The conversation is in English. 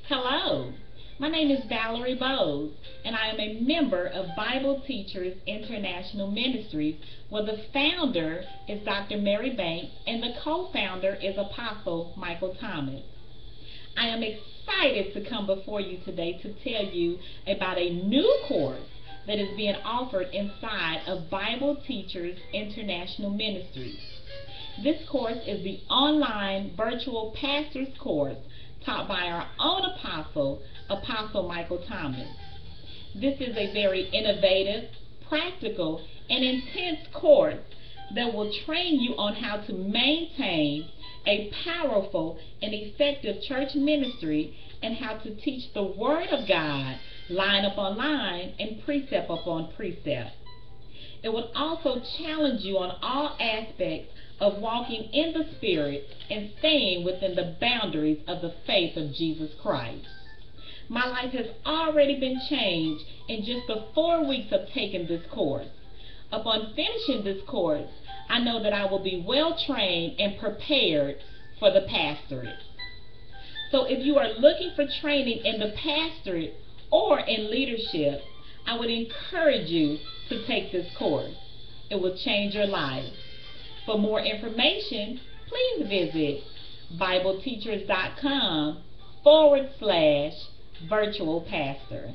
Hello, my name is Valerie Bowes, and I am a member of Bible Teachers International Ministries, where the founder is Dr. Mary Banks and the co-founder is Apostle Michael Thomas. I am excited to come before you today to tell you about a new course that is being offered inside of Bible Teachers International Ministries. This course is the online virtual pastor's course taught by our own apostle, Apostle Michael Thomas. This is a very innovative, practical, and intense course that will train you on how to maintain a powerful and effective church ministry and how to teach the Word of God line upon line and precept upon precept. It will also challenge you on all aspects of walking in the Spirit and staying within the boundaries of the faith of Jesus Christ. My life has already been changed in just the 4 weeks of taking this course. Upon finishing this course, I know that I will be well trained and prepared for the pastorate. So if you are looking for training in the pastorate or in leadership, I would encourage you to take this course. It will change your life. For more information, please visit BibleTeachers.com/virtual pastor.